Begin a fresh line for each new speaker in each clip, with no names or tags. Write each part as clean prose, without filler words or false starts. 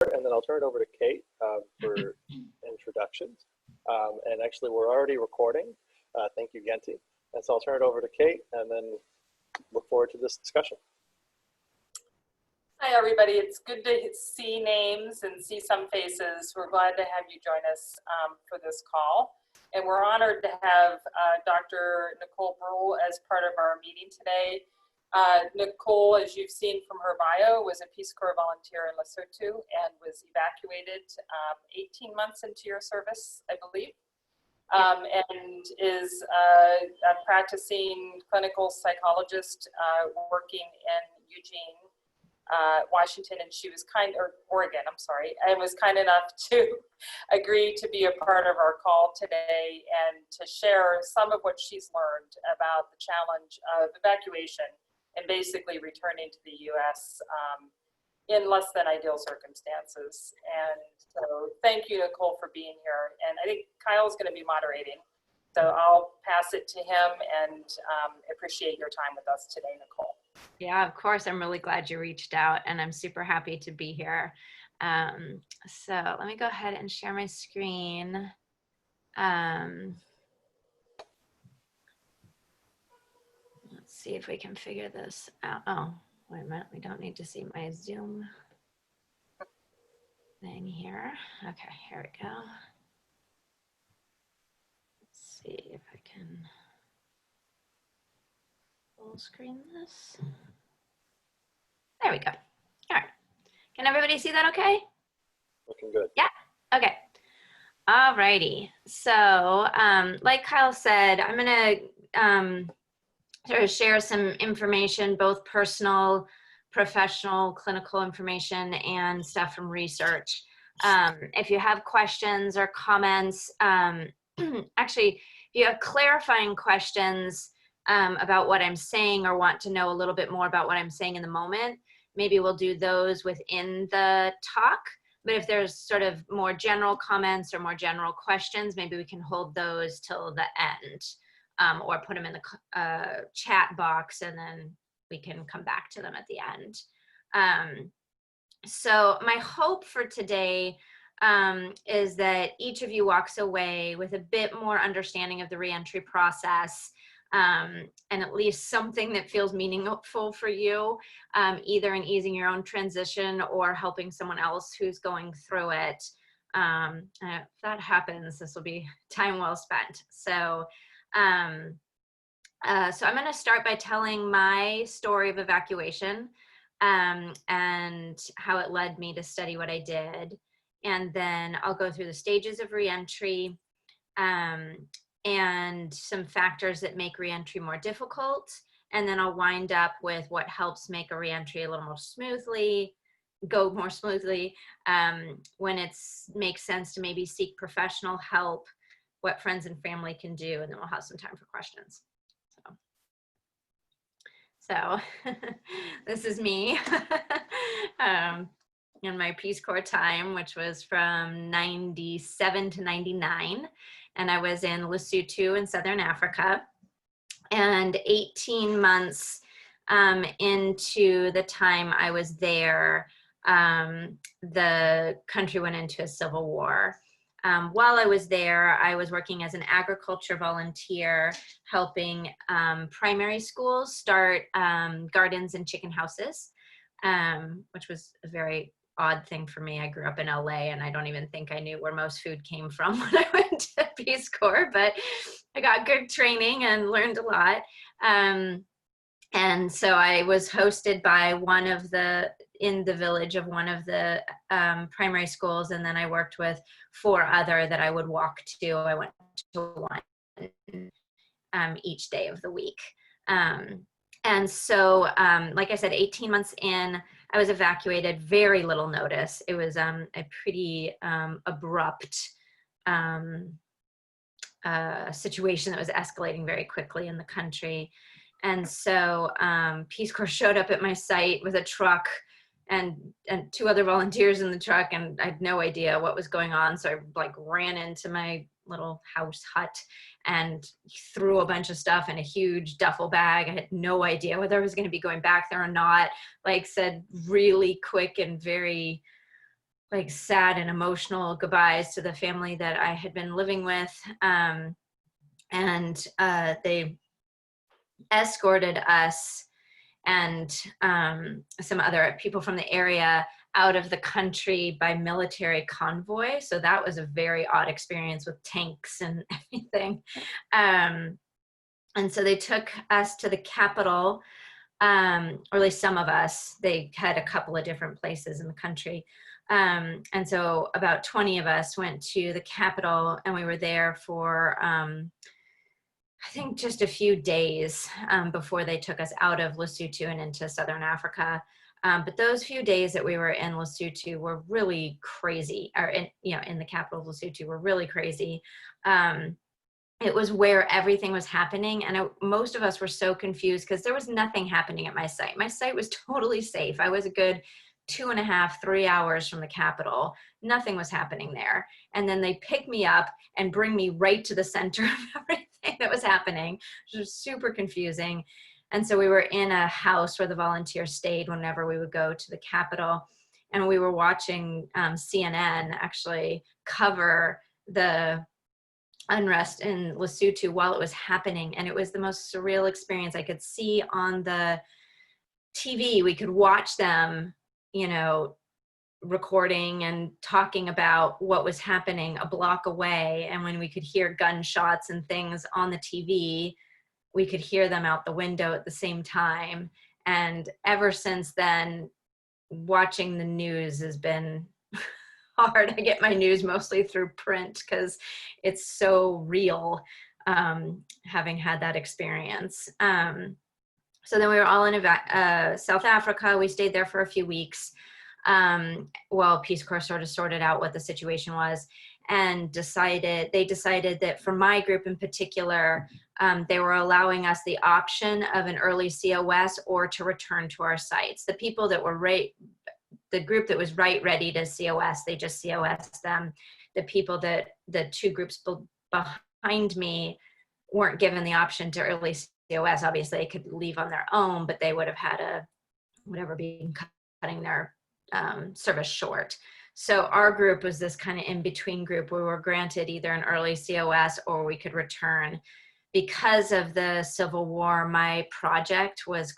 and then I'll turn it over to Kate for introductions. And actually, we're already recording. Thank you, Genti. And so I'll turn it over to Kate, and then look forward to this discussion.
Hi, everybody. It's good to see names and see some faces. We're glad to have you join us for this call. And we're honored to have Dr. Nicole Brule as part of our meeting today. Nicole, as you've seen from her bio, was a Peace Corps volunteer in Lesotho and was evacuated 18 months into your service, I believe, and is a practicing clinical psychologist working in Eugene, Washington, and she was Oregon, I'm sorry, and was kind enough to agree to be a part of our call today and to share some of what she's learned about the challenge of evacuation and basically returning to the U.S. In less than ideal circumstances. And so thank you, Nicole, for being here. And I think Kyle's going to be moderating, so I'll pass it to him, and appreciate your time with us today, Nicole.
Yeah, of course. I'm really glad you reached out, and I'm super happy to be here. So let me go ahead and share my screen. Let's see if we can figure this out. Oh, wait a minute. We don't need to see my Zoom thing here. Okay, here we go. Let's see if I can full screen this. There we go. All right. Can everybody see that okay?
Looking good.
Yeah. Okay. All righty. So like Kyle said, I'm going to sort of share some information, both personal, professional, clinical information, and stuff from research. If you have questions or comments, actually, if you have clarifying questions about what I'm saying or want to know a little bit more about what I'm saying in the moment, maybe we'll do those within the talk. But if there's sort of more general comments or more general questions, maybe we can hold those till the end. Or put them in the chat box, and then we can come back to them at the end. So my hope for today is that each of you walks away with a bit more understanding of the reentry process, and at least something that feels meaningful for you, either in easing your own transition or helping someone else who's going through it. If that happens, this will be time well spent. So I'm going to start by telling my story of evacuation and how it led me to study what I did. And then I'll go through the stages of reentry and some factors that make reentry more difficult. And then I'll wind up with what helps make a reentry a little more go more smoothly when it makes sense to maybe seek professional help, what friends and family can do, and then we'll have some time for questions. So this is me in my Peace Corps time, which was from 97 to 99. And I was in Lesotho in Southern Africa. And 18 months into the time I was there, the country went into a civil war. While I was there, I was working as an agriculture volunteer, helping primary schools start gardens and chicken houses, which was a very odd thing for me. I grew up in LA, and I don't even think I knew where most food came from when I went to Peace Corps, but I got good training and learned a lot. And so I was hosted by in the village of one of the primary schools, and then I worked with 4 other that I would walk to. I went to one each day of the week. And so, like I said, 18 months in, I was evacuated, very little notice. It was a pretty abrupt situation that was escalating very quickly in the country. And so Peace Corps showed up at my site with a truck and 2 other volunteers in the truck, and I had no idea what was going on. So I ran into my little house hut and threw a bunch of stuff in a huge duffel bag. I had no idea whether I was going to be going back there or not. Said really quick and very like sad and emotional goodbyes to the family that I had been living with. And they escorted us and some other people from the area out of the country by military convoy. So that was a very odd experience with tanks and everything. And so they took us to the capital, or at least some of us. They had a couple of different places in the country. And so about 20 of us went to the capital, and we were there for, I think, just a few days before they took us out of Lesotho and into Southern Africa. But those few days that we were in Lesotho were really crazy, or in the capital of Lesotho were really crazy. It was where everything was happening, and most of us were so confused because there was nothing happening at my site. My site was totally safe. I was a good 2.5, 3 hours from the capital. Nothing was happening there. And then they pick me up and bring me right to the center of everything that was happening, which was super confusing. And so we were in a house where the volunteers stayed whenever we would go to the capital. And we were watching CNN actually cover the unrest in Lesotho while it was happening. And it was the most surreal experience. I could see on the TV, we could watch them, recording and talking about what was happening a block away. And when we could hear gunshots and things on the TV, we could hear them out the window at the same time. And ever since then, watching the news has been hard. I get my news mostly through print because it's so real, having had that experience. So then we were all in South Africa. We stayed there for a few weeks while Peace Corps sort of sorted out what the situation was, and they decided that for my group in particular, they were allowing us the option of an early COS or to return to our sites. The people that were the group that was ready to COS, they just COS'd them. The people the two groups behind me weren't given the option to early COS. Obviously, they could leave on their own, but they would have had been cutting their service short. So our group was this kind of in-between group. We were granted either an early COS or we could return. Because of the Civil War, my project was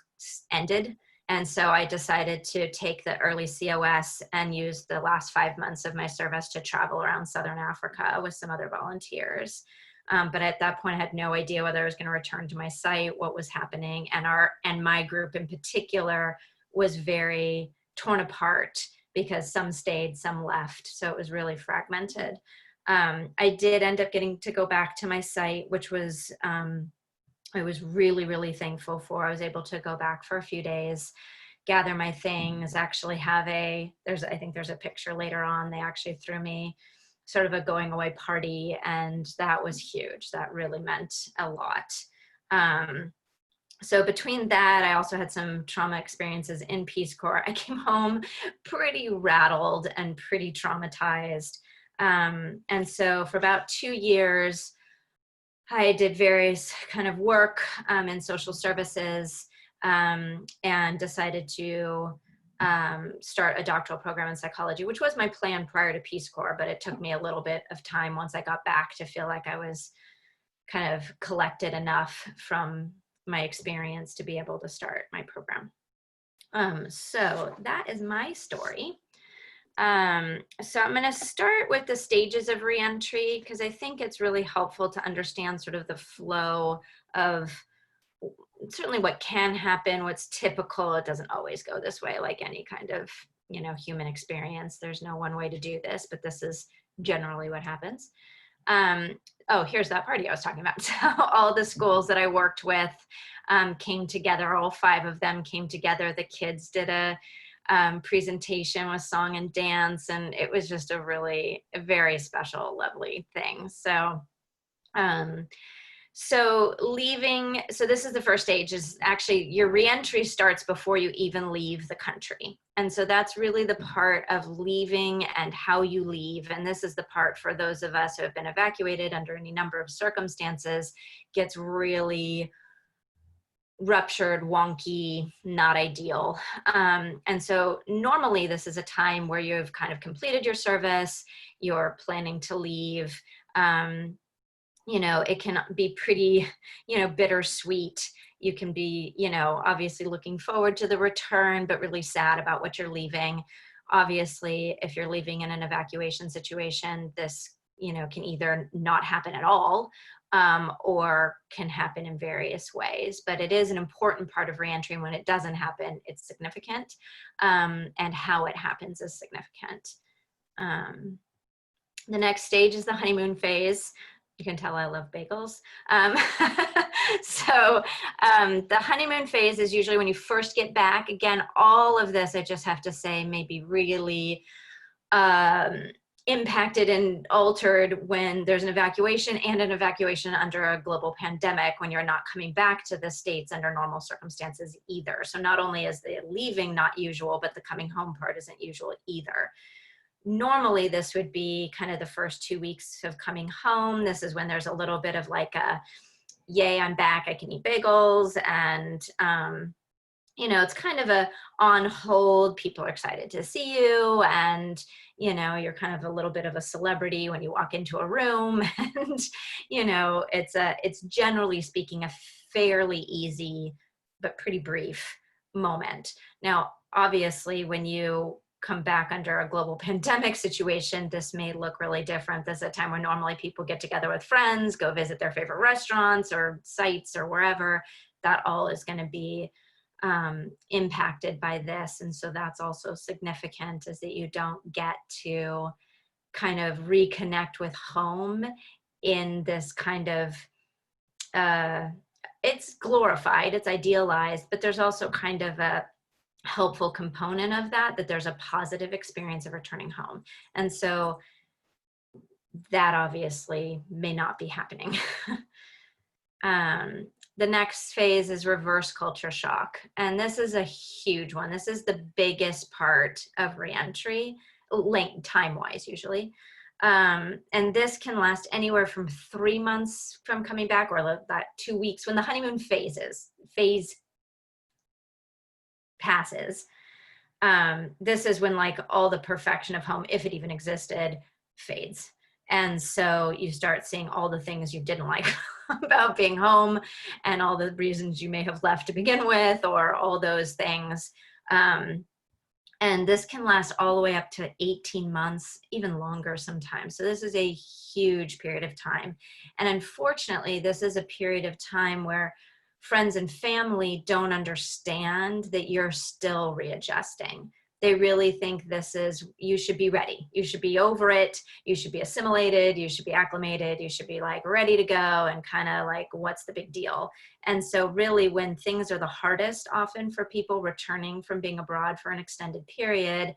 ended. And so I decided to take the early COS and use the last 5 months of my service to travel around Southern Africa with some other volunteers. But at that point, I had no idea whether I was going to return to my site, what was happening. And my group in particular was very torn apart because some stayed, some left. So it was really fragmented. I did end up getting to go back to my site, which was, I was really, really thankful for. I was able to go back for a few days, gather my things, actually have I think there's a picture later on. They actually threw me sort of a going away party, and that was huge. That really meant a lot. So between that, I also had some trauma experiences in Peace Corps. I came home pretty rattled and pretty traumatized. And so for about 2 years, I did various kind of work in social services, and decided to start a doctoral program in psychology, which was my plan prior to Peace Corps, but it took me a little bit of time once I got back to feel like I was kind of collected enough from my experience to be able to start my program. So that is my story. So I'm going to start with the stages of reentry because I think it's really helpful to understand sort of the flow of certainly what can happen, what's typical. It doesn't always go this way, like any kind of, human experience. There's no one way to do this, but this is generally what happens. Oh, here's that party I was talking about. So all the schools that I worked with came together. All 5 of them came together. The kids did a presentation with song and dance, and it was just a very special, lovely thing. So so this is the first stage. Is actually your reentry starts before you even leave the country. And so that's really the part of leaving and how you leave. And this is the part for those of us who have been evacuated under any number of circumstances gets really ruptured, wonky, not ideal. And so normally this is a time where you've kind of completed your service, you're planning to leave. You know, it can be pretty, you know, bittersweet. You can be, you know, obviously looking forward to the return, but really sad about what you're leaving. Obviously, if you're leaving in an evacuation situation, this, you know, can either not happen at all, or can happen in various ways. But it is an important part of reentry. And when it doesn't happen, it's significant, and how it happens is significant. The next stage is the honeymoon phase. You can tell I love bagels. So the honeymoon phase is usually when you first get back. Again, all of this, I just have to say, may be really impacted and altered when there's an evacuation, and an evacuation under a global pandemic, when you're not coming back to the States under normal circumstances either. So not only is the leaving not usual, but the coming home part isn't usual either. Normally this would be kind of the first 2 weeks of coming home. This is when there's a little bit of like a, yay, I'm back, I can eat bagels. And, you know, it's kind of a on hold, people are excited to see you. And, you know, you're kind of a little bit of a celebrity when you walk into a room. And, you know, it's generally speaking, a fairly easy, but pretty brief moment. Now, obviously, when you come back under a global pandemic situation, this may look really different. This is a time when normally people get together with friends, go visit their favorite restaurants or sites or wherever. That all is going to be impacted by this. And so that's also significant, is that you don't get to kind of reconnect with home in this kind of, it's glorified, it's idealized, but there's also kind of a helpful component of that, that there's a positive experience of returning home. And so that obviously may not be happening. The next phase is reverse culture shock. And this is a huge one. This is the biggest part of reentry, time-wise usually. And this can last anywhere from 3 months from coming back, or that 2 weeks when the honeymoon phase passes. This is when like all the perfection of home, if it even existed, fades. And so you start seeing all the things you didn't like about being home, and all the reasons you may have left to begin with, or all those things. And this can last all the way up to 18 months, even longer sometimes. So this is a huge period of time. And unfortunately, this is a period of time where friends and family don't understand that you're still readjusting. They really think this is, you should be ready. You should be over it. You should be assimilated. You should be acclimated. You should be like ready to go, and kind of like, what's the big deal? And so really when things are the hardest, often for people returning from being abroad for an extended period,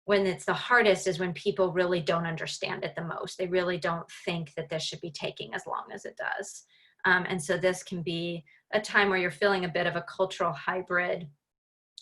when it's the hardest is when people really don't understand it the most. They really don't think that this should be taking as long as it does. And so this can be a time where you're feeling a bit of a cultural hybrid.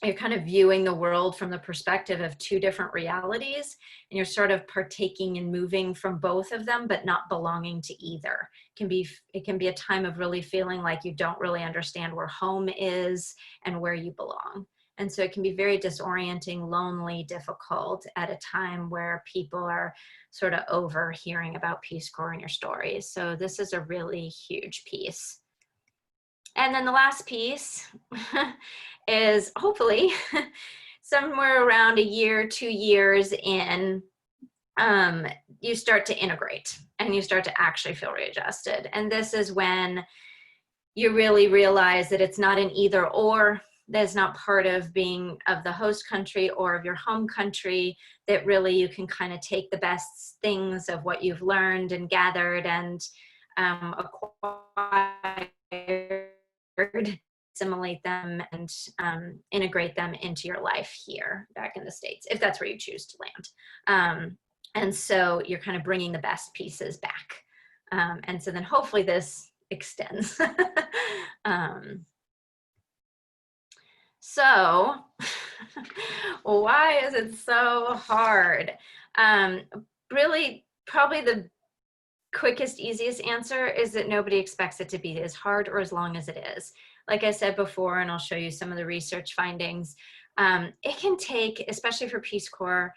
You're kind of viewing the world from the perspective of two different realities, and you're sort of partaking and moving from both of them, but not belonging to either. It can be a time of really feeling like you don't really understand where home is and where you belong. And so it can be very disorienting, lonely, difficult at a time where people are sort of over hearing about Peace Corps and your stories. So this is a really huge piece. And then the last piece is hopefully somewhere around a year, 2 years in, you start to integrate and you start to actually feel readjusted. And this is when you really realize that it's not an either or, that's not part of being of the host country or of your home country, that really you can kind of take the best things of what you've learned and gathered and acquired, assimilate them and integrate them into your life here back in the States, if that's where you choose to land. And so you're kind of bringing the best pieces back. And so then hopefully this extends. So why is it so hard? Really, probably the quickest, easiest answer is that nobody expects it to be as hard or as long as it is. like I said before, and I'll show you some of the research findings, it can take, especially for Peace Corps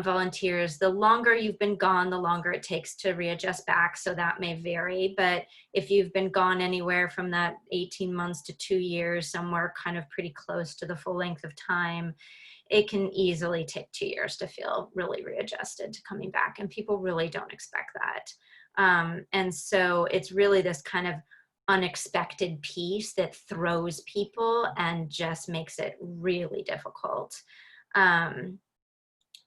volunteers, the longer you've been gone, the longer it takes to readjust back. So that may vary. But if you've been gone anywhere from that 18 months to 2 years, somewhere kind of pretty close to the full length of time, it can easily take 2 years to feel really readjusted to coming back. And people really don't expect that. And so it's really this kind of unexpected piece that throws people and just makes it really difficult.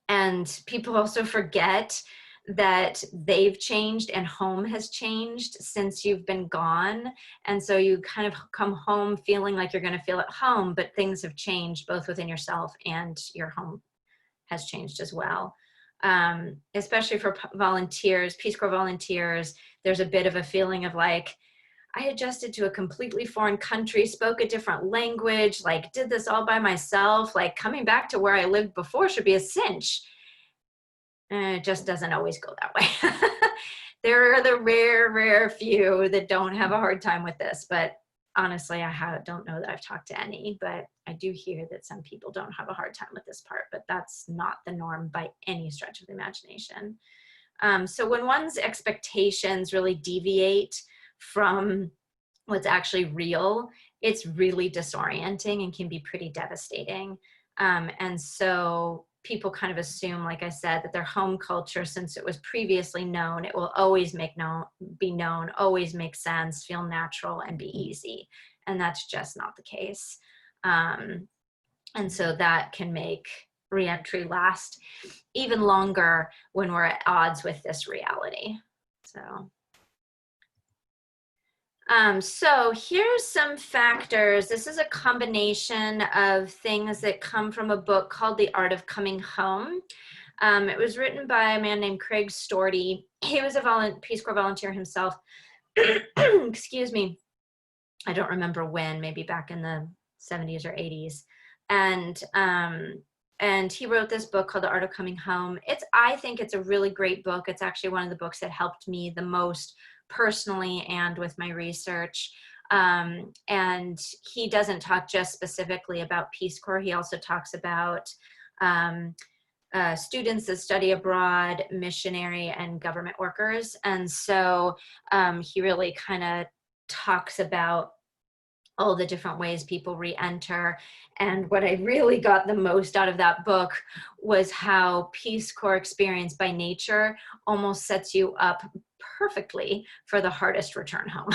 And people also forget that they've changed and home has changed since you've been gone. And so you kind of come home feeling like you're going to feel at home, but things have changed both within yourself and your home has changed as well. Especially for volunteers, Peace Corps volunteers, there's a bit of a feeling of like, I adjusted to a completely foreign country, spoke a different language, like did this all by myself, like coming back to where I lived before should be a cinch. And it just doesn't always go that way. There are the rare few that don't have a hard time with this, but honestly, don't know that I've talked to any, but I do hear that some people don't have a hard time with this part, but that's not the norm by any stretch of the imagination. So when one's expectations really deviate from what's actually real, it's really disorienting and can be pretty devastating. And so people kind of assume, like I said, that their home culture, since it was previously known, it will always be known, always make sense, feel natural, and be easy. And that's just not the case. And so that can make reentry last even longer when we're at odds with this reality. So here's some factors. This is a combination of things that come from a book called The Art of Coming Home. It was written by a man named Craig Storty. He was a Peace Corps volunteer himself. Excuse me. I don't remember when, maybe back in the 70s or 80s. And he wrote this book called The Art of Coming Home. I think it's a really great book. It's actually one of the books that helped me the most personally and with my research. And he doesn't talk just specifically about Peace Corps. He also talks about students that study abroad, missionary, and government workers. And so he really kind of talks about all the different ways people re-enter. And what I really got the most out of that book was how Peace Corps experience by nature almost sets you up perfectly for the hardest return home.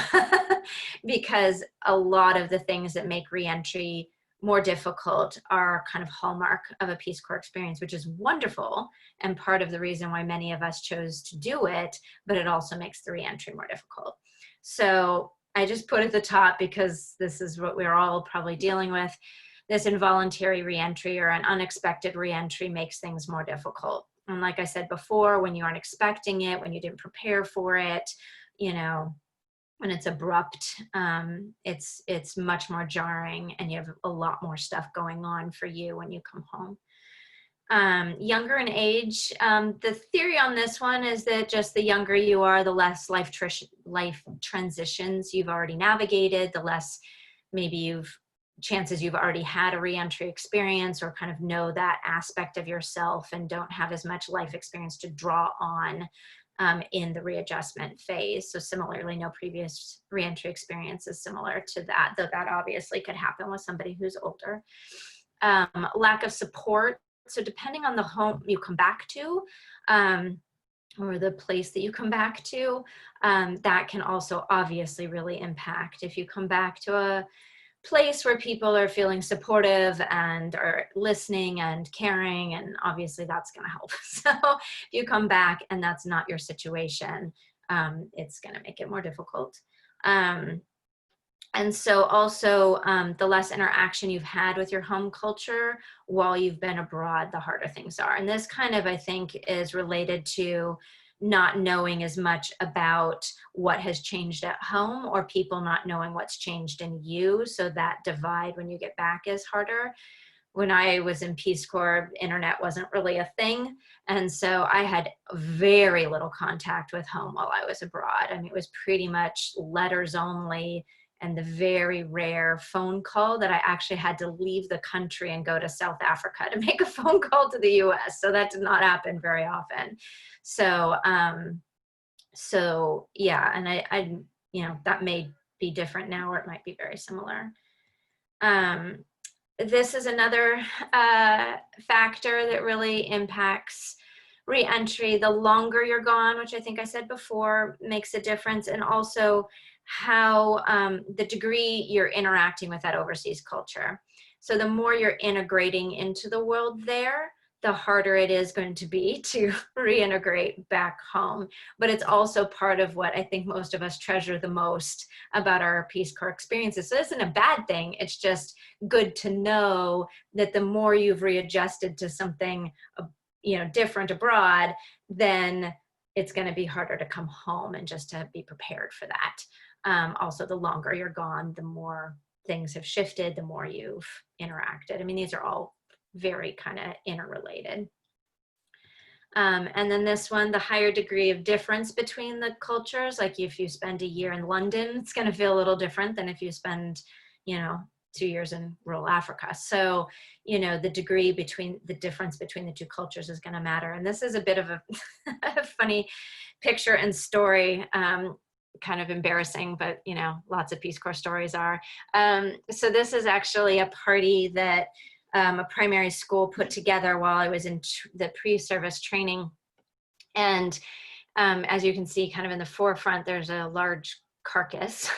Because a lot of the things that make re-entry more difficult are kind of hallmark of a Peace Corps experience, which is wonderful and part of the reason why many of us chose to do it, but it also makes the re-entry more difficult. So I just put at the top, because this is what we're all probably dealing with, this involuntary reentry or an unexpected reentry makes things more difficult. And like I said before, when you aren't expecting it, when you didn't prepare for it, you know, when it's abrupt, it's much more jarring, and you have a lot more stuff going on for you when you come home. Younger in age, the theory on this one is that just the younger you are, the less life transitions you've already navigated, the less maybe chances you've already had a reentry experience or kind of know that aspect of yourself and don't have as much life experience to draw on in the readjustment phase. So similarly, no previous reentry experience is similar to that, though that obviously could happen with somebody who's older. Lack of support. So depending on the home you come back to, or the place that you come back to, that can also obviously really impact. If you come back to a place where people are feeling supportive and are listening and caring, and obviously that's going to help. So if you come back and that's not your situation, it's going to make it more difficult. And so also the less interaction you've had with your home culture while you've been abroad, the harder things are. And this kind of, I think, is related to not knowing as much about what has changed at home, or people not knowing what's changed in you. So that divide when you get back is harder. When I was in Peace Corps, internet wasn't really a thing. And so I had very little contact with home while I was abroad. I mean, it was pretty much letters only. and the very rare phone call that I actually had to leave the country and go to South Africa to make a phone call to the US. So that did not happen very often. So, so yeah, and I, you know, that may be different now, or it might be very similar. This is another factor that really impacts re-entry. The longer you're gone, which I think I said before, makes a difference, and also how the degree you're interacting with that overseas culture. So the more you're integrating into the world there, the harder it is going to be to reintegrate back home. But it's also part of what I think most of us treasure the most about our Peace Corps experiences. So this isn't a bad thing. It's just good to know that the more you've readjusted to something, you know, different abroad, then it's going to be harder to come home, and just to be prepared for that. Also, the longer you're gone, the more things have shifted, the more you've interacted. I mean, these are all very kind of interrelated. And then this one, the higher degree of difference between the cultures. Like if you spend a year in London, it's going to feel a little different than if you spend, you know, 2 years in rural Africa. So, you know, the degree between the difference between the two cultures is going to matter. And this is a bit of a funny picture and story, kind of embarrassing, but you know, lots of Peace Corps stories are. So this is actually a party that a primary school put together while I was in the pre-service training. And as you can see kind of in the forefront, there's a large carcass.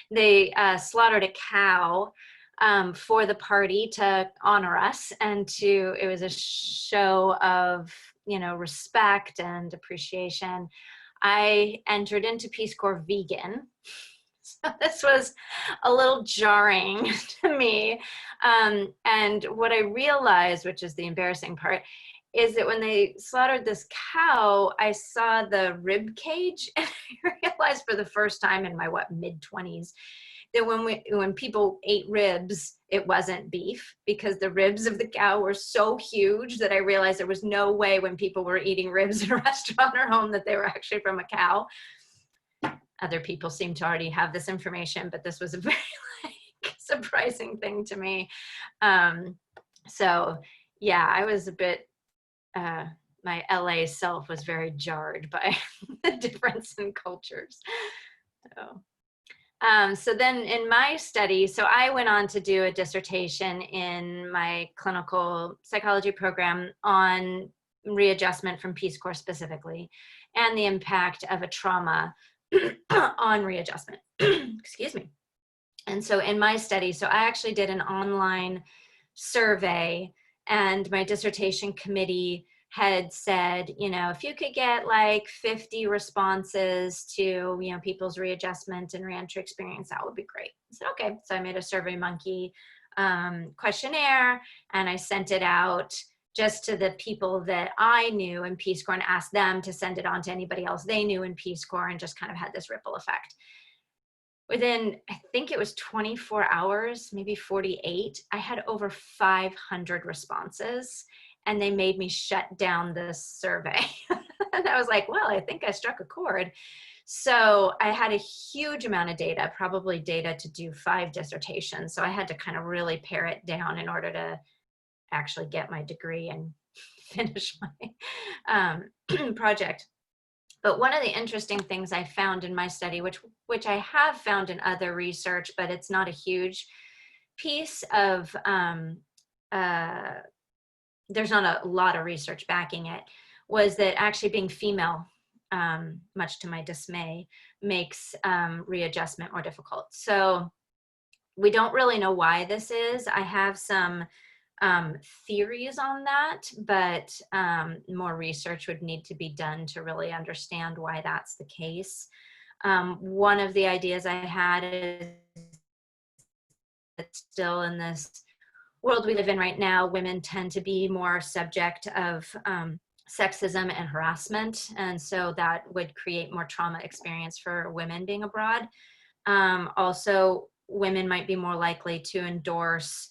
They slaughtered a cow for the party to honor us, and it was a show of, you know, respect and appreciation. I entered into Peace Corps vegan. So this was a little jarring to me. And what I realized, which is the embarrassing part, is that when they slaughtered this cow, I saw the rib cage, and I realized for the first time in my mid-20s that when people ate ribs, it wasn't beef, because the ribs of the cow were so huge that I realized there was no way when people were eating ribs in a restaurant or home that they were actually from a cow. Other people seem to already have this information, but this was a very surprising thing to me. So yeah, I was a bit, my LA self was very jarred by the difference in cultures. So then in my study, so I went on to do a dissertation in my clinical psychology program on readjustment from Peace Corps specifically, and the impact of a trauma on readjustment. Excuse me. And so in my study, so I actually did an online survey, and my dissertation committee had said, you know, if you could get like 50 responses to, you know, people's readjustment and reentry experience, that would be great. I said, okay. So I made a SurveyMonkey questionnaire, and I sent it out just to the people that I knew in Peace Corps and asked them to send it on to anybody else they knew in Peace Corps, and just kind of had this ripple effect. Within, I think it was 24 hours, maybe 48, I had over 500 responses, and they made me shut down this survey. And I was like, well, I think I struck a chord. So I had a huge amount of data, probably data to do 5 dissertations. So I had to kind of really pare it down in order to actually get my degree and finish my project. But one of the interesting things I found in my study, which I have found in other research, but it's not a huge piece of, there's not a lot of research backing it, was that actually being female, much to my dismay, makes readjustment more difficult. So we don't really know why this is. I have some theories on that, but more research would need to be done to really understand why that's the case. One of the ideas I had is that still in this world we live in right now, women tend to be more subject of sexism and harassment, and so that would create more trauma experience for women being abroad. Also, women might be more likely to endorse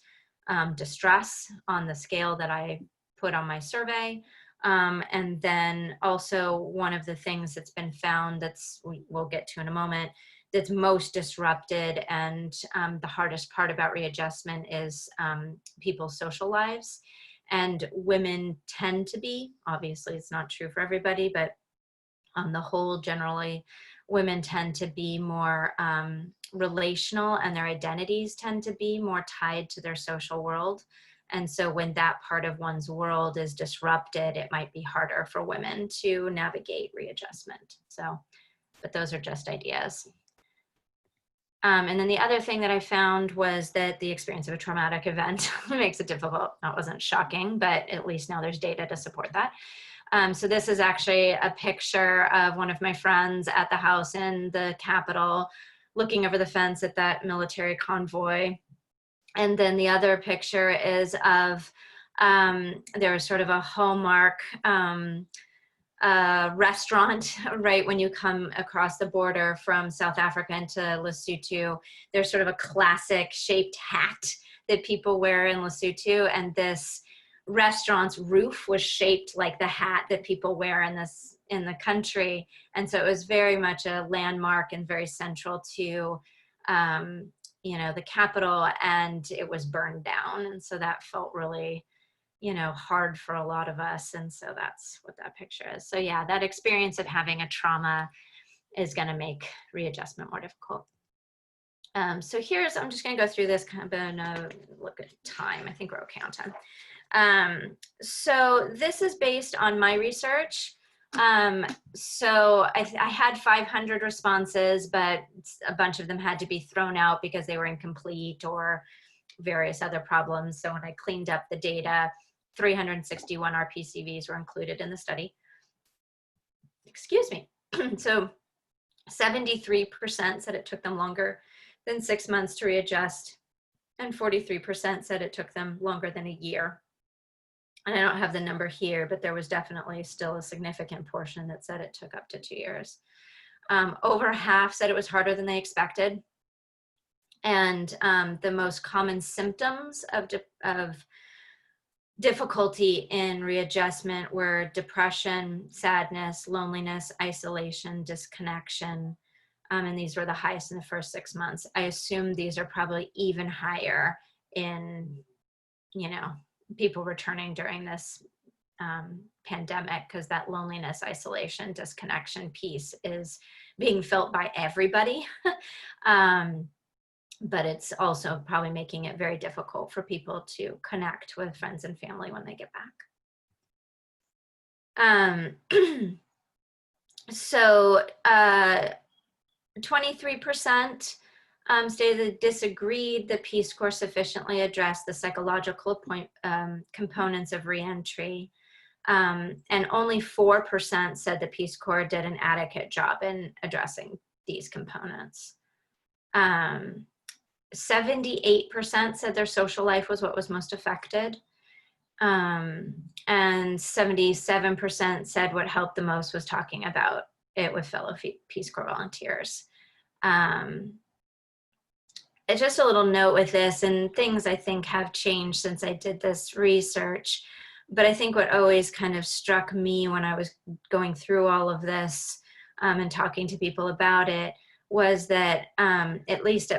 distress on the scale that I put on my survey. And then also one of the things that's been found, we'll get to in a moment, that's most disrupted, and the hardest part about readjustment is people's social lives. And women tend to be, obviously it's not true for everybody, but on the whole, generally, women tend to be more relational, and their identities tend to be more tied to their social world. And so when that part of one's world is disrupted, it might be harder for women to navigate readjustment. So, but those are just ideas. And then the other thing that I found was that the experience of a traumatic event makes it difficult. That wasn't shocking, but at least now there's data to support that. So this is actually a picture of one of my friends at the house in the Capitol, looking over the fence at that military convoy. And then the other picture is of, there was sort of a hallmark restaurant right when you come across the border from South Africa into Lesotho. There's sort of a classic shaped hat that people wear in Lesotho, and this restaurant's roof was shaped like the hat that people wear in the country. And so it was very much a landmark and very central to you know, the Capitol, and it was burned down. And so that felt really, you know, hard for a lot of us. And so that's what that picture is. So yeah, that experience of having a trauma is going to make readjustment more difficult. So here's, I'm just going to go through this kind of a look at time. I think we're okay on time. So this is based on my research. So I had 500 responses, but a bunch of them had to be thrown out because they were incomplete or various other problems. So when I cleaned up the data, 361 RPCVs were included in the study. Excuse me. So 73% said it took them longer than 6 months to readjust, and 43% said it took them longer than a year. And I don't have the number here, but there was definitely still a significant portion that said it took up to 2 years. Over half said it was harder than they expected. And the most common symptoms of difficulty in readjustment were depression, sadness, loneliness, isolation, disconnection. And these were the highest in the first 6 months. I assume these are probably even higher in, you know, people returning during this pandemic, because that loneliness, isolation, disconnection piece is being felt by everybody. But it's also probably making it very difficult for people to connect with friends and family when they get back. So 23% stated they disagreed the Peace Corps sufficiently addressed the psychological components of reentry. And only 4% said the Peace Corps did an adequate job in addressing these components. 78% said their social life was what was most affected. And 77% said what helped the most was talking about it with fellow Peace Corps volunteers. Just a little note with this, and things I think have changed since I did this research, but I think what always kind of struck me when I was going through all of this and talking to people about it was that at least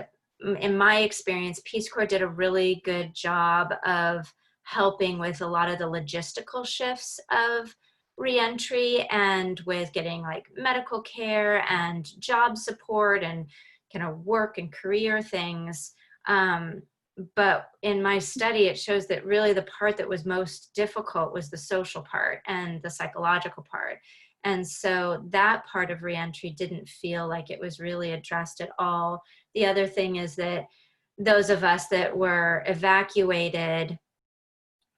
in my experience, Peace Corps did a really good job of helping with a lot of the logistical shifts of reentry, and with getting like medical care and job support and kind of work and career things. But in my study, it shows that really the part that was most difficult was the social part and the psychological part. And so that part of reentry didn't feel like it was really addressed at all. The other thing is that those of us that were evacuated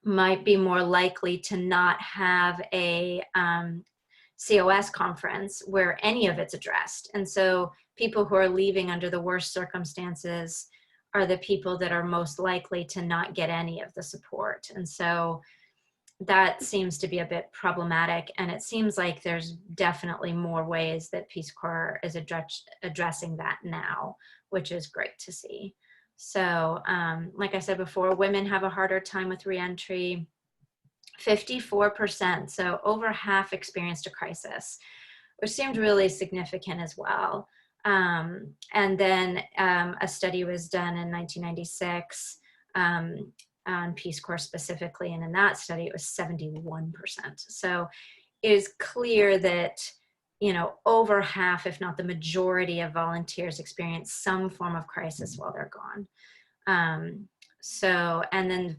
might be more likely to not have a COS conference where any of it's addressed. And so people who are leaving under the worst circumstances are the people that are most likely to not get any of the support. And so that seems to be a bit problematic. And it seems like there's definitely more ways that Peace Corps is addressing that now, which is great to see. So like I said before, women have a harder time with reentry. 54%, so over half experienced a crisis, which seemed really significant as well. And then a study was done in 1996 on Peace Corps specifically, and in that study it was 71%. So it is clear that, you know, over half, if not the majority of volunteers experience some form of crisis while they're gone. So, and then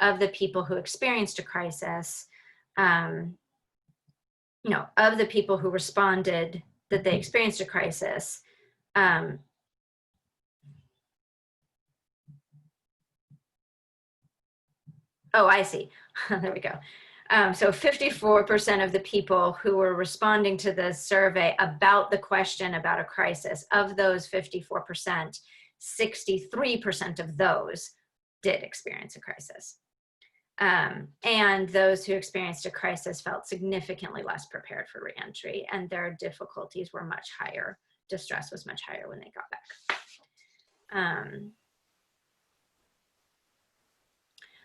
of the people who experienced a crisis, you know, of the people who responded that they experienced a crisis, oh, I see. There we go. So 54% of the people who were responding to the survey about the question about a crisis, of those 54%, 63% of those did experience a crisis. And those who experienced a crisis felt significantly less prepared for reentry, and their difficulties were much higher. Distress was much higher when they got back.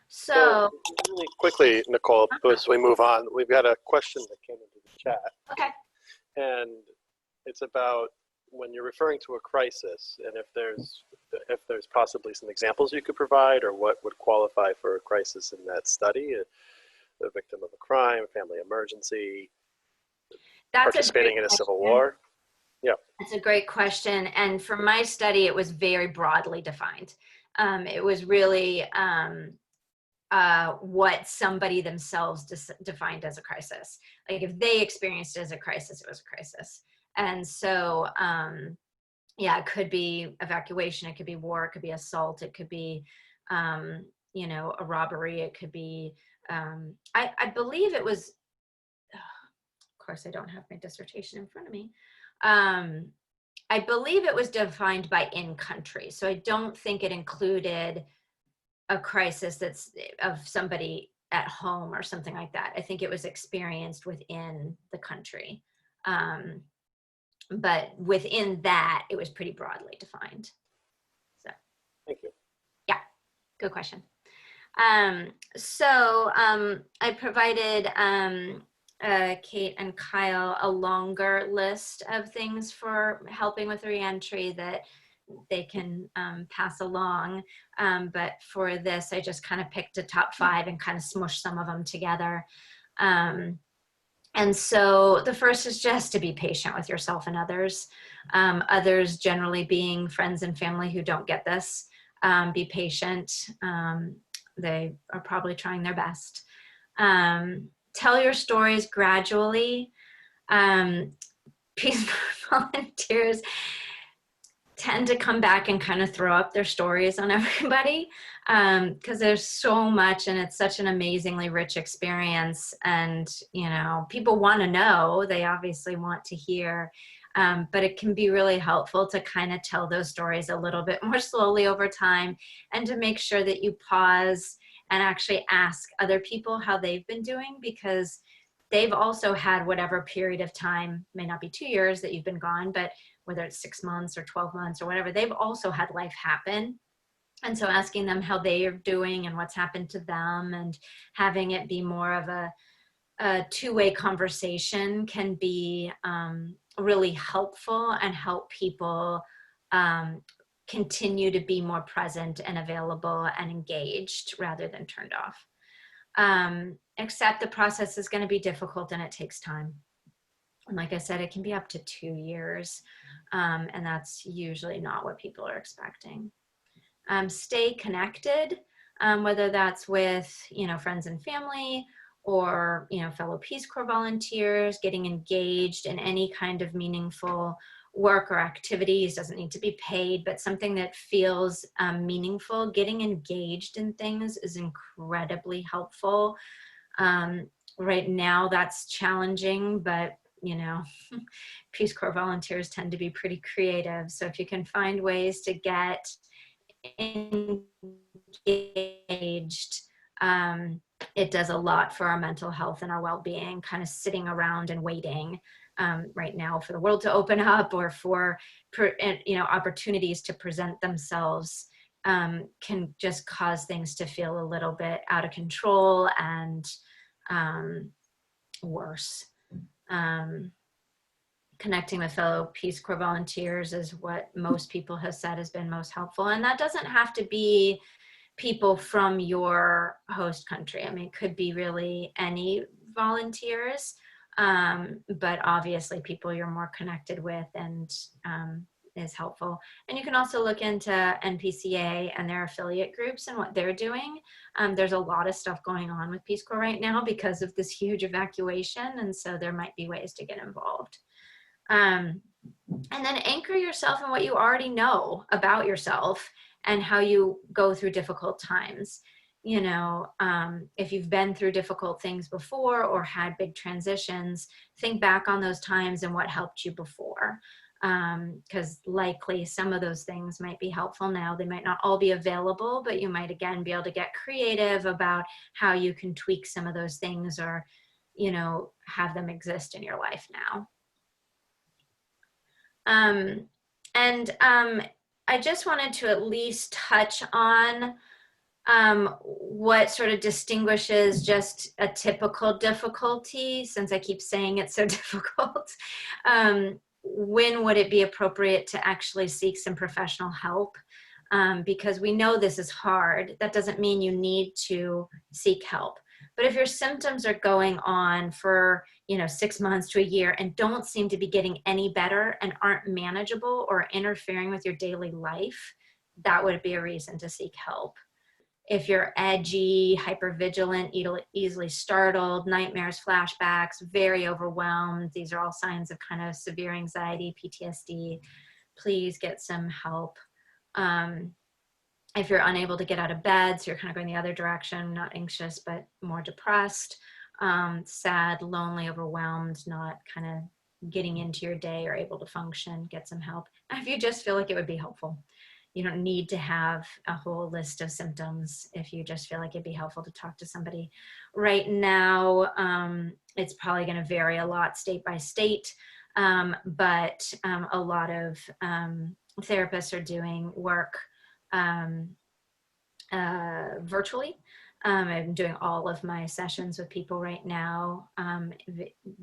So
really quickly, Nicole, as we move on, we've got a question that came into the chat.
Okay.
And it's about when you're referring to a crisis, and if there's possibly some examples you could provide, or what would qualify for a crisis in that study, the victim of a crime, family emergency, participating in a civil war. Yeah.
That's a great question. And for my study, it was very broadly defined. It was really what somebody themselves defined as a crisis. Like if they experienced it as a crisis, it was a crisis. And so, yeah, it could be evacuation, it could be war, it could be assault, it could be, you know, a robbery, it could be, I believe it was, of course, I don't have my dissertation in front of me. I believe it was defined by in country. So I don't think it included a crisis that's of somebody at home or something like that. I think it was experienced within the country. But within that, it was pretty broadly defined. So,
thank you.
Yeah, good question. So I provided Kate and Kyle a longer list of things for helping with reentry that they can pass along. But for this, I just kind of picked a top 5 and kind of smushed some of them together. And so the first is just to be patient with yourself and others. Others generally being friends and family who don't get this. Be patient. They are probably trying their best. Tell your stories gradually. Peace Corps volunteers tend to come back and kind of throw up their stories on everybody because there's so much, and it's such an amazingly rich experience. And, you know, people want to know, they obviously want to hear, but it can be really helpful to kind of tell those stories a little bit more slowly over time, and to make sure that you pause and actually ask other people how they've been doing, because they've also had whatever period of time, may not be 2 years that you've been gone, but whether it's 6 months or 12 months or whatever, they've also had life happen. And so asking them how they are doing and what's happened to them, and having it be more of a two-way conversation can be really helpful, and help people continue to be more present and available and engaged rather than turned off. Accept the process is going to be difficult and it takes time. And like I said, it can be up to 2 years, and that's usually not what people are expecting. Stay connected, whether that's with, you know, friends and family, or, you know, fellow Peace Corps volunteers. Getting engaged in any kind of meaningful work or activities, doesn't need to be paid, but something that feels meaningful. Getting engaged in things is incredibly helpful. Right now that's challenging, but you know, Peace Corps volunteers tend to be pretty creative. So if you can find ways to get engaged, it does a lot for our mental health and our well-being. Kind of sitting around and waiting right now for the world to open up, or for, you know, opportunities to present themselves, can just cause things to feel a little bit out of control and worse. connecting with fellow Peace Corps volunteers is what most people have said has been most helpful. And that doesn't have to be people from your host country. I mean, it could be really any volunteers, but obviously people you're more connected with and is helpful. And you can also look into NPCA and their affiliate groups and what they're doing. There's a lot of stuff going on with Peace Corps right now because of this huge evacuation, and so there might be ways to get involved. And then anchor yourself in what you already know about yourself and how you go through difficult times. You know, if you've been through difficult things before or had big transitions, think back on those times and what helped you before. Because likely some of those things might be helpful now. They might not all be available, but you might again be able to get creative about how you can tweak some of those things or, you know, have them exist in your life now. I just wanted to at least touch on what sort of distinguishes just a typical difficulty, since I keep saying it's so difficult. When would it be appropriate to actually seek some professional help? Because we know this is hard. That doesn't mean you need to seek help. But if your symptoms are going on for, you know, 6 months to a year and don't seem to be getting any better and aren't manageable or interfering with your daily life, that would be a reason to seek help. If you're edgy, hypervigilant, easily startled, nightmares, flashbacks, very overwhelmed, these are all signs of kind of severe anxiety, PTSD, please get some help. If you're unable to get out of bed, so you're kind of going the other direction, not anxious, but more depressed, sad, lonely, overwhelmed, not kind of getting into your day or able to function, get some help. And if you just feel like it would be helpful, you don't need to have a whole list of symptoms. If you just feel like it'd be helpful to talk to somebody. Right now, it's probably going to vary a lot state by state, but a lot of therapists are doing work virtually. I'm doing all of my sessions with people right now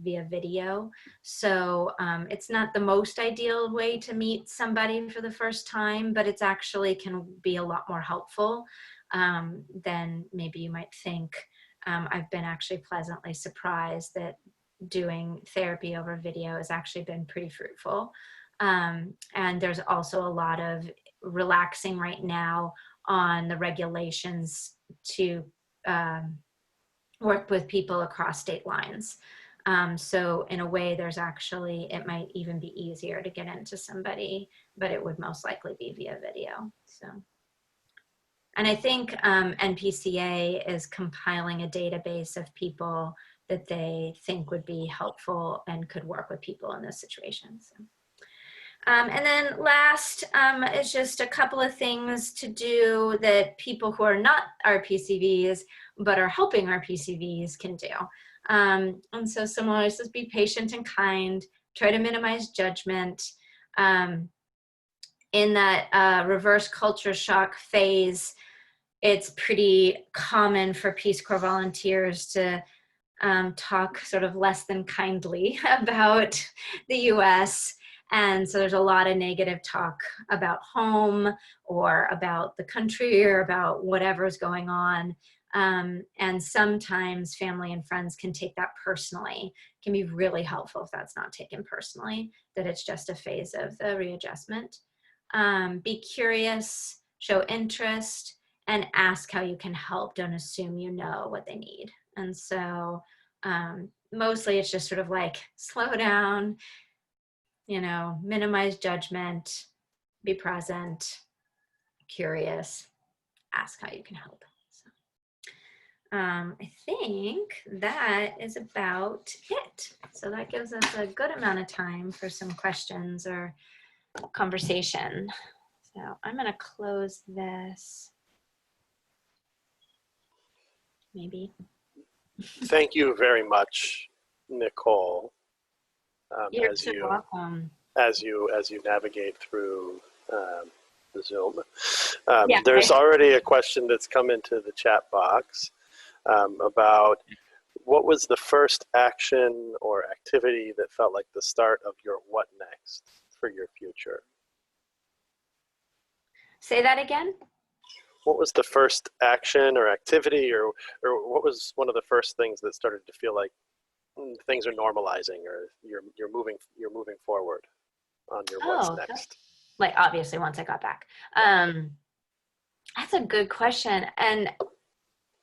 via video. So it's not the most ideal way to meet somebody for the first time, but it's actually can be a lot more helpful than maybe you might think. I've been actually pleasantly surprised that doing therapy over video has actually been pretty fruitful. And there's also a lot of relaxing right now on the regulations to work with people across state lines. So in a way, there's actually, it might even be easier to get into somebody, but it would most likely be via video. So, and I think NPCA is compiling a database of people that they think would be helpful and could work with people in this situation. So. And then last is just a couple of things to do that people who are not RPCVs but are helping RPCVs can do. And so similar is just be patient and kind, try to minimize judgment. In that reverse culture shock phase, it's pretty common for Peace Corps volunteers to talk sort of less than kindly about the US. And so there's a lot of negative talk about home or about the country or about whatever's going on. And sometimes family and friends can take that personally. It can be really helpful if that's not taken personally, that it's just a phase of the readjustment. Be curious, show interest, and ask how you can help. Don't assume you know what they need. And so mostly it's just sort of like slow down, you know, minimize judgment, be present, curious, ask how you can help. So, I think that is about it. So that gives us a good amount of time for some questions or conversation. So I'm going to close this. Maybe.
Thank you very much, Nicole.
You're so welcome.
As you navigate through the Zoom.
Yeah,
there's already a question that's come into the chat box about what was the first action or activity that felt like the start of your what next for your future?
Say that again?
What was the first action or activity, or what was one of the first things that started to feel like things are normalizing, or you're moving forward on your what's
Oh,
next?
like obviously once I got back. That's a good question. And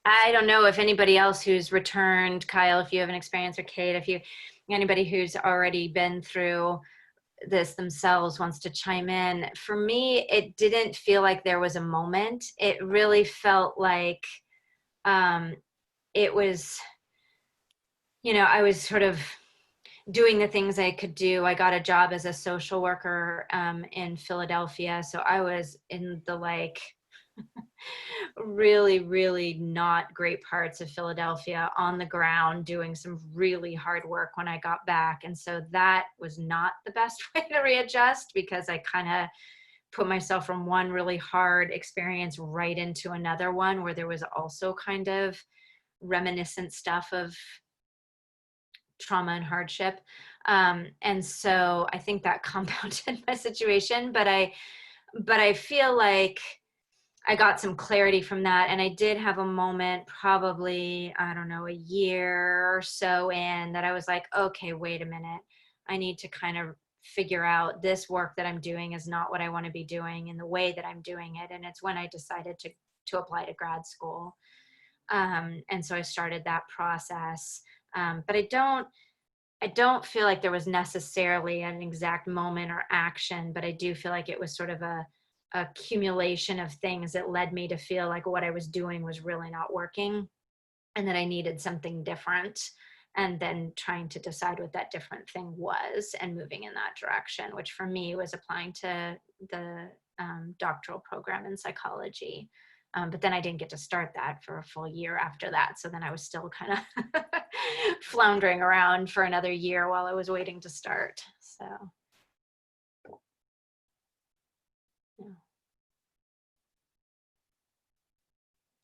I don't know if anybody else who's returned, Kyle, if you have an experience, or Kate, if you, anybody who's already been through this themselves wants to chime in. For me, it didn't feel like there was a moment. It really felt like it was, I was sort of doing the things I could do. I got a job as a social worker in Philadelphia. So I was in the really, really not great parts of Philadelphia on the ground doing some really hard work when I got back. And so that was not the best way to readjust, because I kind of put myself from one really hard experience right into another one where there was also kind of reminiscent stuff of trauma and hardship. And so I think that compounded my situation, but I feel like I got some clarity from that. And I did have a moment, probably, I don't know, a year or so in, that I was like, okay, wait a minute. I need to kind of figure out, this work that I'm doing is not what I want to be doing in the way that I'm doing it. And it's when I decided to apply to grad school. And so I started that process. But I don't feel like there was necessarily an exact moment or action, but I do feel like it was sort of a accumulation of things that led me to feel like what I was doing was really not working, and that I needed something different, and then trying to decide what that different thing was and moving in that direction, which for me was applying to the doctoral program in psychology. But then I didn't get to start that for a full year after that. So then I was still kind of floundering around for another year while I was waiting to start. So. Yeah.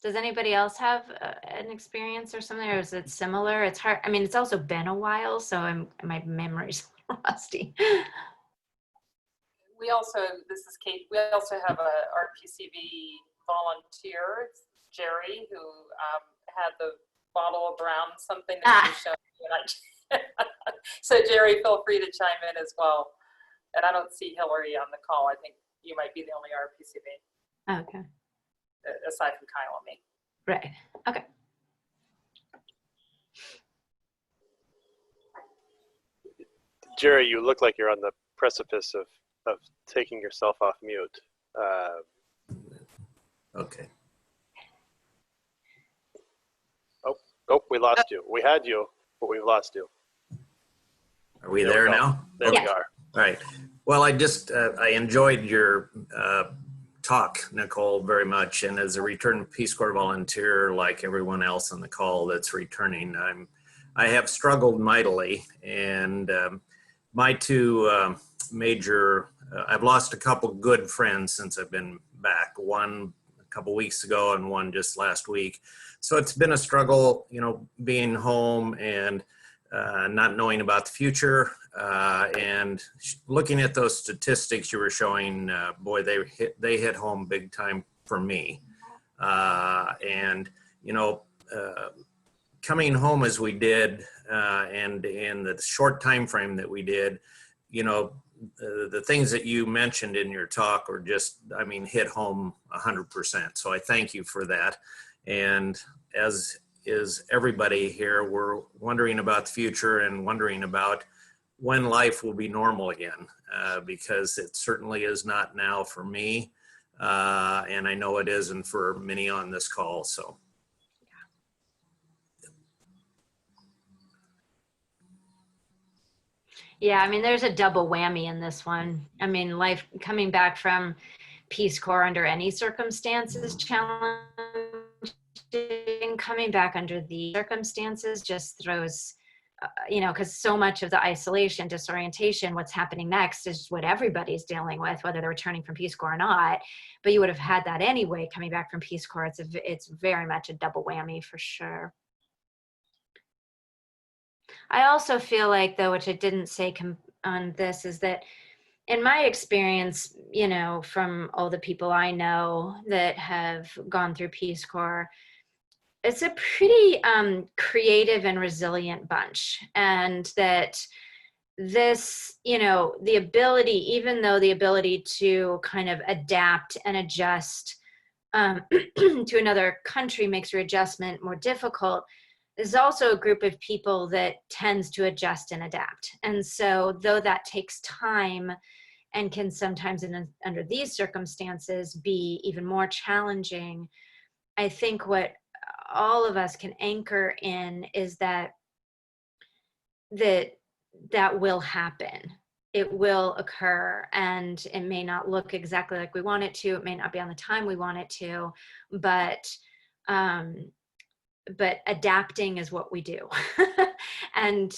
Does anybody else have an experience or something, or is it similar? It's hard. I mean, it's also been a while, so my memory's rusty.
We also, this is Kate, we also have a RPCV volunteer, Jerry, who had the bottle of brown something that he was showing you. So Jerry, feel free to chime in as well. And I don't see Hillary on the call. I think you might be the only RPCV.
Okay.
Aside from Kyle and me.
Right. Okay.
Jerry, you look like you're on the precipice of taking yourself off mute.
Okay.
Oh, we lost you. We had you, but we've lost you.
Are we there now?
There we are.
All right. Well, I enjoyed your talk, Nicole, very much. And as a returned Peace Corps volunteer, like everyone else on the call that's returning, I have struggled mightily. And my two major, I've lost a couple good friends since I've been back. One a couple weeks ago and one just last week. So it's been a struggle, being home and not knowing about the future, and looking at those statistics you were showing, boy, they hit home big time for me. And coming home as we did, and in the short time frame that we did, the things that you mentioned in your talk were just, hit home 100%. So I thank you for that. And as is everybody here, we're wondering about the future and wondering about when life will be normal again, because it certainly is not now for me, and I know it isn't for many on this call. So.
Yeah, there's a double whammy in this one. Life coming back from Peace Corps under any circumstances challenging. Coming back under the circumstances just throws, because so much of the isolation, disorientation, what's happening next is what everybody's dealing with, whether they're returning from Peace Corps or not. But you would have had that anyway coming back from Peace Corps. It's very much a double whammy for sure. I also feel like, though, which I didn't say on this, is that in my experience, you know, from all the people I know that have gone through Peace Corps, it's a pretty creative and resilient bunch. And that this, you know, the ability, even though the ability to kind of adapt and adjust to another country makes readjustment more difficult, there's also a group of people that tends to adjust and adapt. And so though that takes time and can sometimes under these circumstances be even more challenging, I think what all of us can anchor in is that that will happen. It will occur, and it may not look exactly like we want it to. It may not be on the time we want it to, but adapting is what we do. And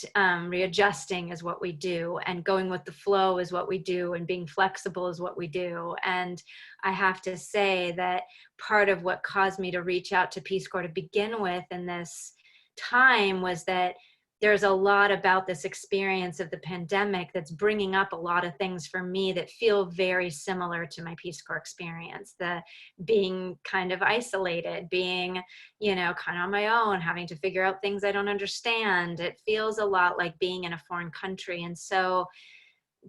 readjusting is what we do, and going with the flow is what we do, and being flexible is what we do. And I have to say that part of what caused me to reach out to Peace Corps to begin with in this time was that there's a lot about this experience of the pandemic that's bringing up a lot of things for me that feel very similar to my Peace Corps experience. The being kind of isolated, being, you know, kind of on my own, having to figure out things I don't understand. It feels a lot like being in a foreign country. And so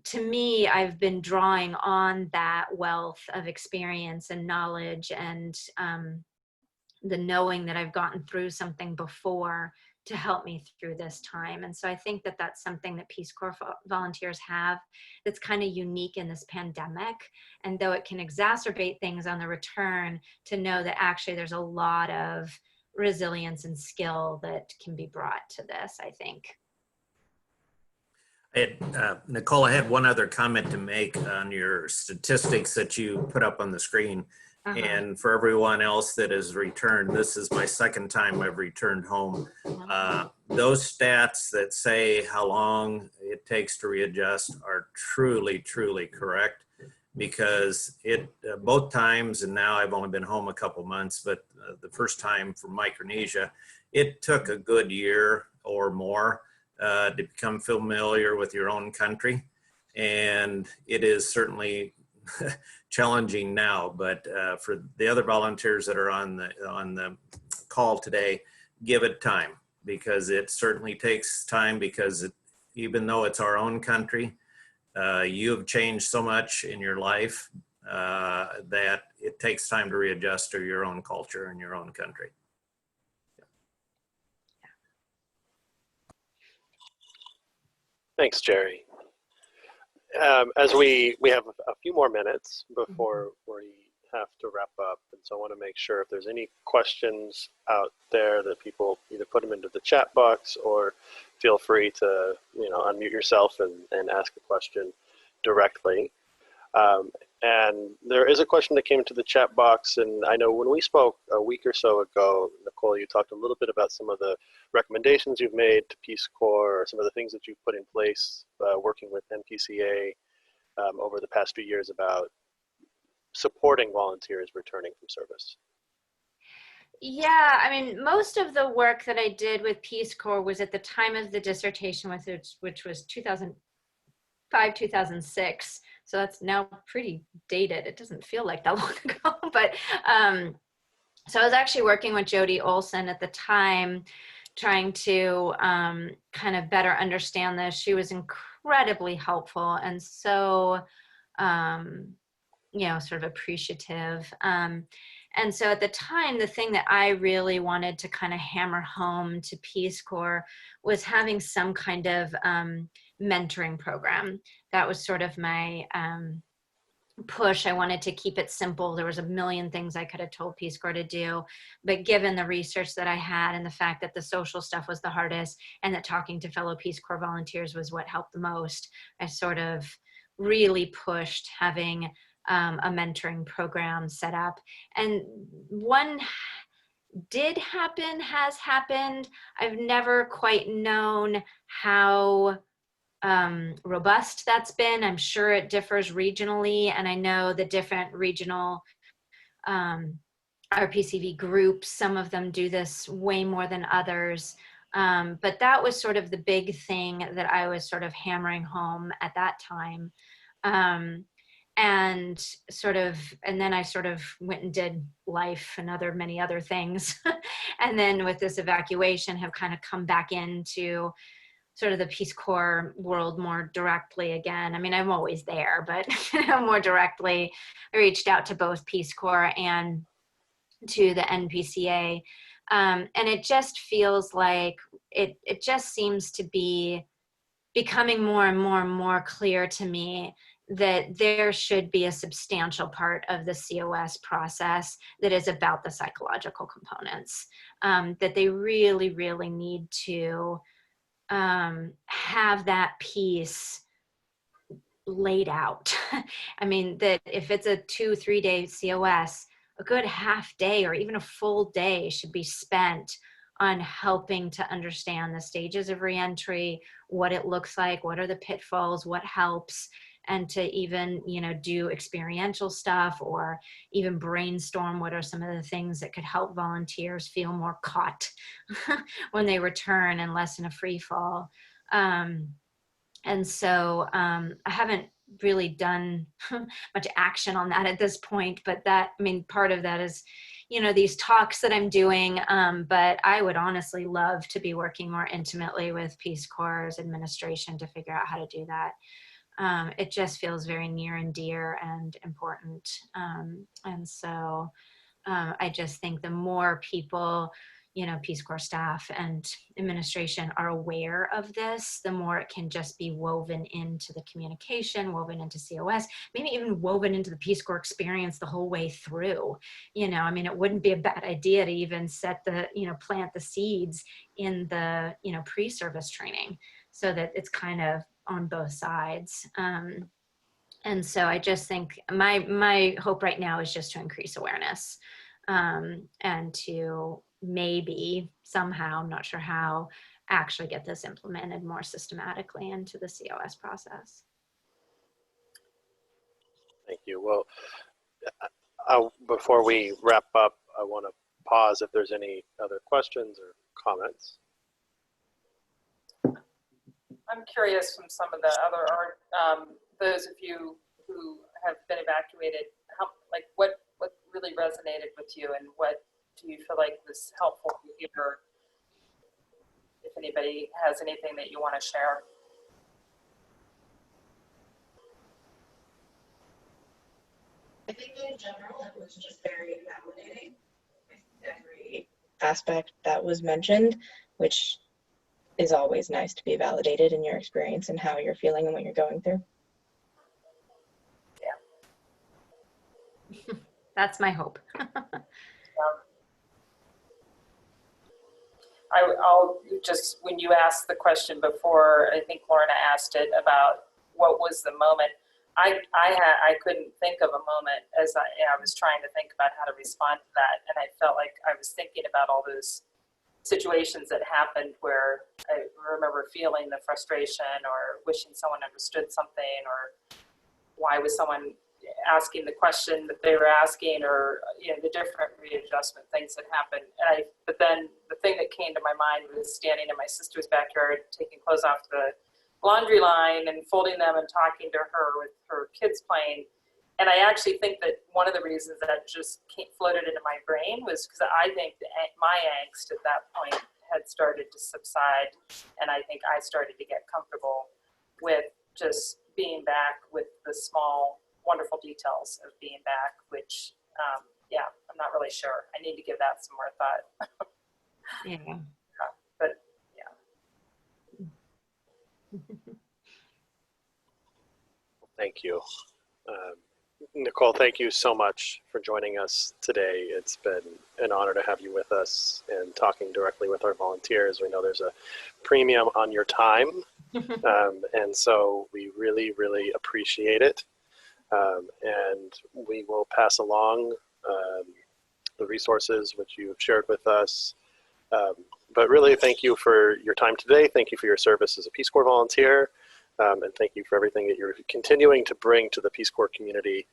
to me, I've been drawing on that wealth of experience and knowledge and the knowing that I've gotten through something before to help me through this time. And so I think that that's something that Peace Corps volunteers have that's kind of unique in this pandemic. And though it can exacerbate things on the return, to know that actually there's a lot of resilience and skill that can be brought to this, I think.
Nicole, I had one other comment to make on your statistics that you put up on the screen. And for everyone else that has returned, this is my second time I've returned home. Those stats that say how long it takes to readjust are truly, truly correct, because it both times, and now I've only been home a couple months, but the first time from Micronesia, it took a good year or more to become familiar with your own country. And it is certainly challenging now, but for the other volunteers that are on the call today, give it time, because it certainly takes time, because even though it's our own country, you have changed so much in your life that it takes time to readjust to your own culture and your own country.
Thanks, Jerry. As we have a few more minutes before we have to wrap up, and so I want to make sure if there's any questions out there that people either put them into the chat box, or feel free to, you know, unmute yourself and ask a question directly. And there is a question that came into the chat box, and I know when we spoke a week or so ago, Nicole, you talked a little bit about some of the recommendations you've made to Peace Corps, or some of the things that you've put in place working with NPCA over the past few years about supporting volunteers returning from service.
Yeah, I mean, most of the work that I did with Peace Corps was at the time of the dissertation, which was 2005, 2006. So that's now pretty dated. It doesn't feel like that long ago, but so I was actually working with Jody Olson at the time, trying to kind of better understand this. She was incredibly helpful and so, you know, sort of appreciative. And so at the time, the thing that I really wanted to kind of hammer home to Peace Corps was having some kind of mentoring program. That was sort of my push. I wanted to keep it simple. There was a million things I could have told Peace Corps to do, but given the research that I had and the fact that the social stuff was the hardest and that talking to fellow Peace Corps volunteers was what helped the most, I sort of really pushed having a mentoring program set up. And one has happened. I've never quite known how robust that's been. I'm sure it differs regionally, and I know the different regional RPCV groups, some of them do this way more than others. But that was sort of the big thing that I was sort of hammering home at that time. And then I sort of went and did life and many other things. And then with this evacuation have kind of come back into sort of the Peace Corps world more directly again. I mean, I'm always there, but more directly, I reached out to both Peace Corps and to the NPCA. And it just feels like it just seems to be becoming more and more and more clear to me that there should be a substantial part of the COS process that is about the psychological components, that they really, really need to have that piece laid out. I mean, that if it's a 2-3 day COS, a good half day or even a full day should be spent on helping to understand the stages of reentry, what it looks like, what are the pitfalls, what helps, and to even, do experiential stuff or even brainstorm what are some of the things that could help volunteers feel more caught when they return and less in a free fall. And so I haven't really done much action on that at this point, but part of that is, these talks that I'm doing, but I would honestly love to be working more intimately with Peace Corps administration to figure out how to do that. It just feels very near and dear and important. And so I just think the more people, Peace Corps staff and administration are aware of this, the more it can just be woven into the communication, woven into COS, maybe even woven into the Peace Corps experience the whole way through. It wouldn't be a bad idea to even set plant the seeds in the, pre-service training so that it's kind of on both sides. And so I just think my hope right now is just to increase awareness and to maybe somehow, I'm not sure how, actually get this implemented more systematically into the COS process.
Thank you. Well, before we wrap up, I want to pause if there's any other questions or comments.
I'm curious from some of the other, those of you who have been evacuated, what really resonated with you and what do you feel like was helpful to hear? If anybody has anything that you want to share.
I think in general, it was just very validating with every aspect that was mentioned, which is always nice to be validated in your experience and how you're feeling and what you're going through.
Yeah.
That's my hope.
I'll just, when you asked the question before, I think Lorna asked it about what was the moment. I couldn't think of a moment as I was trying to think about how to respond to that. And I felt like I was thinking about all those situations that happened where I remember feeling the frustration or wishing someone understood something, or why was someone asking the question that they were asking, or the different readjustment things that happened. But then the thing that came to my mind was standing in my sister's backyard, taking clothes off the laundry line and folding them and talking to her with her kids playing. And I actually think that one of the reasons that just floated into my brain was because I think my angst at that point had started to subside, and I think I started to get comfortable with just being back with the small, wonderful details of being back, which, I'm not really sure. I need to give that some more thought.
Yeah.
But yeah.
Thank you. Nicole, thank you so much for joining us today. It's been an honor to have you with us and talking directly with our volunteers. We know there's a premium on your time, and so we really, really appreciate it. And we will pass along the resources which you have shared with us. But really, thank you for your time today. Thank you for your service as a Peace Corps volunteer. And thank you for everything that you're continuing to bring to the Peace Corps community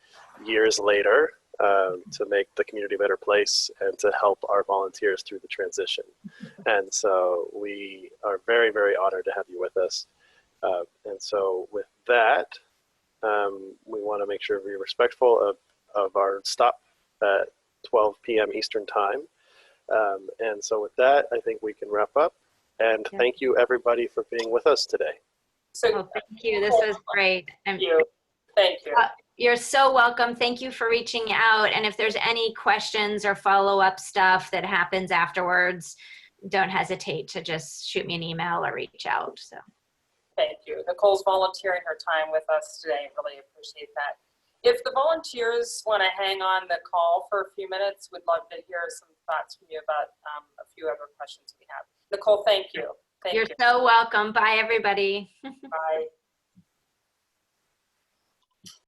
years later. to make the community a better place and to help our volunteers through the transition. And so we are very, very honored to have you with us. And so with that, we want to make sure we're respectful of our stop at 12 p.m. Eastern time. And so with that, I think we can wrap up. And thank you, everybody, for being with us today.
So
Thank you. This was great.
thank you. Thank you.
You're so welcome. Thank you for reaching out. And if there's any questions or follow-up stuff that happens afterwards, don't hesitate to just shoot me an email or reach out. So
Thank you. Nicole's volunteering her time with us today. Really appreciate that. If the volunteers want to hang on the call for a few minutes, we'd love to hear some thoughts from you about a few other questions we have. Nicole, thank you.
You're so welcome. Bye, everybody.
Bye.